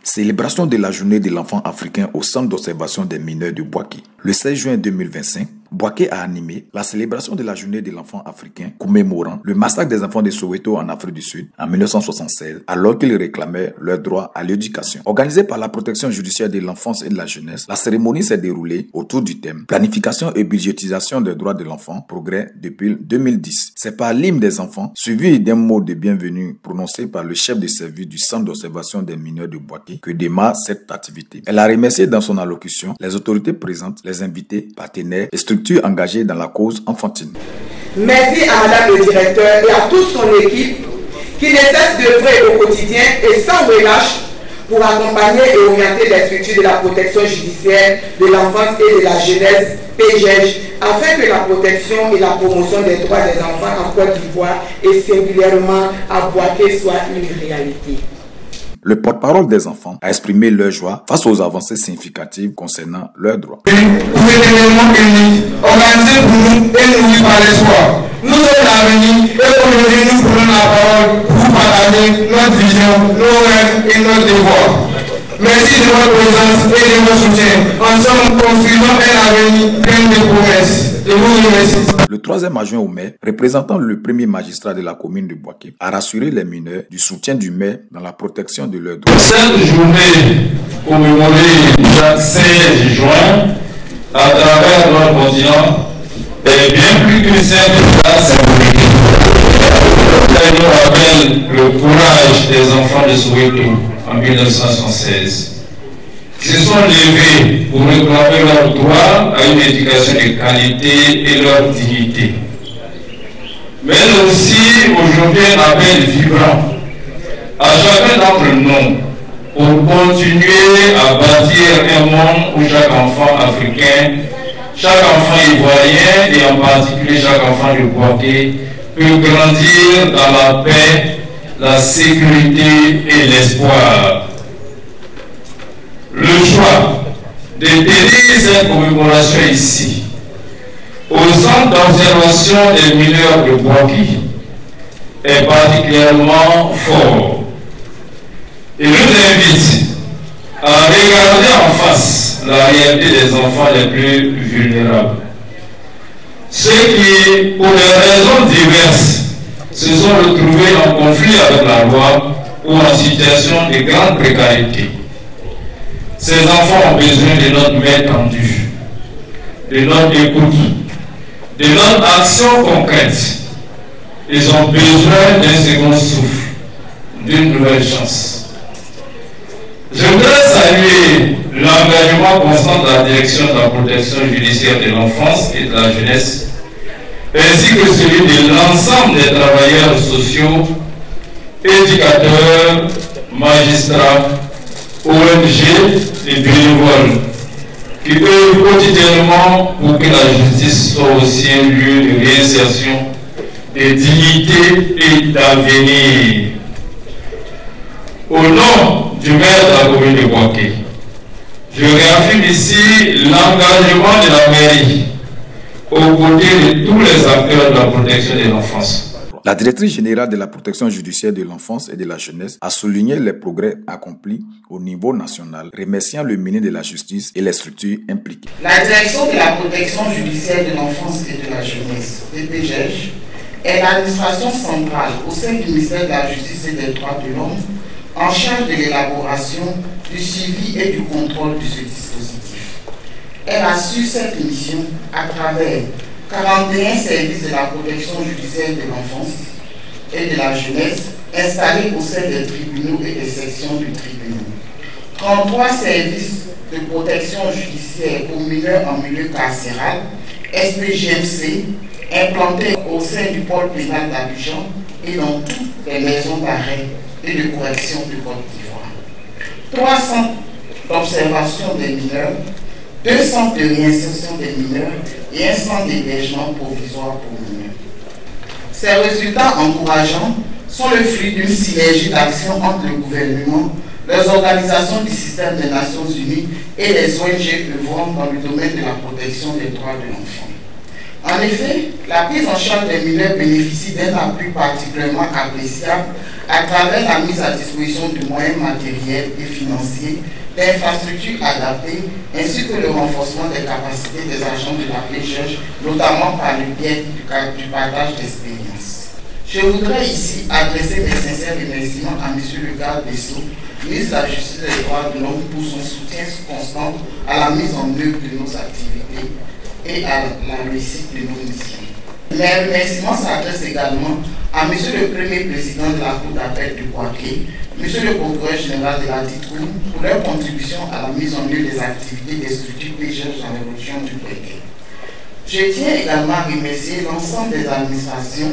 Célébration de la journée de l'enfant africain au centre d'observation des mineurs de Bouaké. Le 16 juin 2025, Bouaké a animé la célébration de la journée de l'enfant africain commémorant le massacre des enfants de Soweto en Afrique du Sud en 1976 alors qu'ils réclamaient leur droit à l'éducation. Organisée par la protection judiciaire de l'enfance et de la jeunesse, la cérémonie s'est déroulée autour du thème planification et budgétisation des droits de l'enfant, progrès depuis 2010. C'est par l'hymne des enfants, suivi d'un mot de bienvenue prononcé par le chef de service du centre d'observation des mineurs de Bouaké que démarre cette activité. Elle a remercié dans son allocution les autorités présentes, les invités, partenaires et structures engagées dans la cause enfantine. Merci à Madame le directeur et à toute son équipe qui ne cesse d'œuvrer au quotidien et sans relâche pour accompagner et orienter les structures de la protection judiciaire de l'enfance et de la jeunesse PJEJ afin que la protection et la promotion des droits des enfants en Côte d'Ivoire et singulièrement à Bouaké soient une réalité. Le porte-parole des enfants a exprimé leur joie face aux avancées significatives concernant leurs droits. Vous êtes événement unis, organisé pour nous et nourri par l'espoir. Nous sommes l'avenir et aujourd'hui nous prenons la parole pour partager notre vision, nos rêves et nos devoirs. Merci de votre présence et de votre soutien. Ensemble, construisons un avenir plein de promesses. Je vous remercie. Le 3e adjoint au maire, représentant le premier magistrat de la commune de Bouaké, a rassuré les mineurs du soutien du maire dans la protection de leurs droits. Cette journée commémorée chaque 16 juin à travers notre continent est bien plus qu'une simple date symbolique. Elle nous rappelle le courage des enfants de Soweto en 1976. Ils se sont levés pour réclamer leur droit à une éducation de qualité et leur dignité. Mais aussi aujourd'hui un appel vibrant à chacun d'entre nous pour continuer à bâtir un monde où chaque enfant africain, chaque enfant ivoirien et en particulier chaque enfant de Bouaké peut grandir dans la paix, la sécurité et l'espoir. Le choix de tenir cette commémoration ici, au centre d'observation des mineurs de Bouaké, est particulièrement fort. Il nous invite à regarder en face la réalité des enfants les plus vulnérables. Ceux qui, pour des raisons diverses, se sont retrouvés en conflit avec la loi ou en situation de grande précarité. Ces enfants ont besoin de notre main tendue, de notre écoute, de notre action concrète. Ils ont besoin d'un second souffle, d'une nouvelle chance. Je voudrais saluer l'engagement constant de la direction de la protection judiciaire de l'enfance et de la jeunesse, ainsi que celui de l'ensemble des travailleurs sociaux, éducateurs, magistrats, ONG et bénévoles qui œuvrent quotidiennement pour que la justice soit aussi un lieu de réinsertion, de dignité et d'avenir. Au nom du maire de la commune de Bouaké, je réaffirme ici l'engagement de la mairie aux côtés de tous les acteurs de la protection de l'enfance. La directrice générale de la protection judiciaire de l'enfance et de la jeunesse a souligné les progrès accomplis au niveau national, remerciant le ministre de la Justice et les structures impliquées. La direction de la protection judiciaire de l'enfance et de la jeunesse, DPJEJ, est l'administration centrale au sein du ministère de la Justice et des Droits de l'Homme en charge de l'élaboration, du suivi et du contrôle de ce dispositif. Elle assure cette mission à travers 41 services de la protection judiciaire de l'enfance et de la jeunesse installés au sein des tribunaux et des sections du tribunal. 33 services de protection judiciaire aux mineurs en milieu carcéral, SPJMC, implantés au sein du pôle pénal d'Abidjan et dans toutes les maisons d'arrêt et de correction de Côte d'Ivoire. 3 centres d'observation des mineurs, 2 centres de réinsertion des mineurs et un centre d'hébergement provisoire pour mineurs. Ces résultats encourageants sont le fruit d'une synergie d'action entre le gouvernement, les organisations du système des Nations Unies et les ONG œuvrant dans le domaine de la protection des droits de l'enfant. En effet, la prise en charge des mineurs bénéficie d'un appui particulièrement appréciable à travers la mise à disposition de moyens matériels et financiers, d'infrastructures adaptées, ainsi que le renforcement des capacités des agents de la PGEJ, notamment par le biais du partage d'expérience. Je voudrais ici adresser mes sincères remerciements à M. le garde des Sceaux, ministre de la Justice et des Droits de l'Homme, pour son soutien constant à la mise en œuvre de nos activités et à la réussite de nos missions. Mes remerciements s'adressent également à M. le Premier Président de la Cour d'appel de Bouaké, M. le Procureur général de la Cour pour leur contribution à la mise en œuvre des activités des structures PGEJ dans les régions du Bégué. Je tiens également à remercier l'ensemble des administrations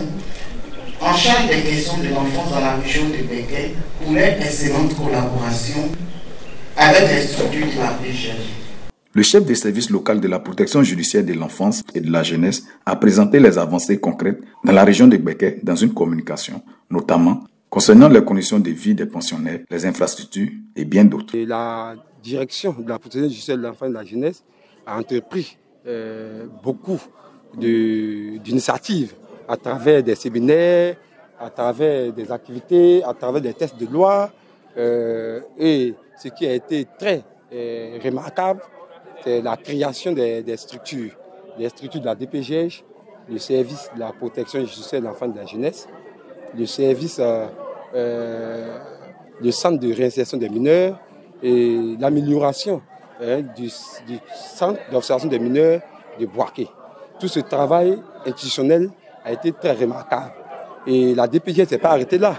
en charge des questions de l'enfance dans la région de Bégué pour leur excellente collaboration avec les structures de la PGEJ. Le chef du service local de la protection judiciaire de l'enfance et de la jeunesse a présenté les avancées concrètes dans la région de Bégué dans une communication, notamment concernant les conditions de vie des pensionnaires, les infrastructures et bien d'autres. La direction de la protection judiciaire de l'enfance et de la jeunesse a entrepris beaucoup d'initiatives à travers des séminaires, à travers des activités, à travers des tests de loi. Et ce qui a été très remarquable, c'est la création des structures de la DPGEJ, le service de la protection judiciaire de l'enfant et de la jeunesse, le service, le centre de réinsertion des mineurs et l'amélioration du centre d'observation des mineurs de Bouaké. Tout ce travail institutionnel a été très remarquable. Et la DPGEJ ne s'est pas arrêtée là.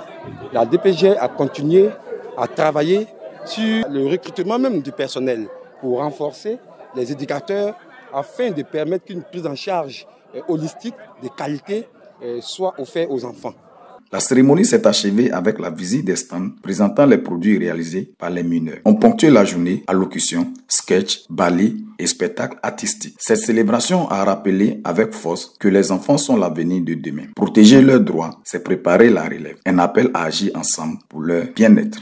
La DPGEJ a continué à travailler sur le recrutement même du personnel pour renforcer les éducateurs afin de permettre qu'une prise en charge holistique de qualité soit offerte aux enfants. La cérémonie s'est achevée avec la visite des stands présentant les produits réalisés par les mineurs. On ponctuait la journée allocution, sketch, ballet et spectacles artistiques. Cette célébration a rappelé avec force que les enfants sont l'avenir de demain. Protéger leurs droits, c'est préparer la relève. Un appel à agir ensemble pour leur bien-être.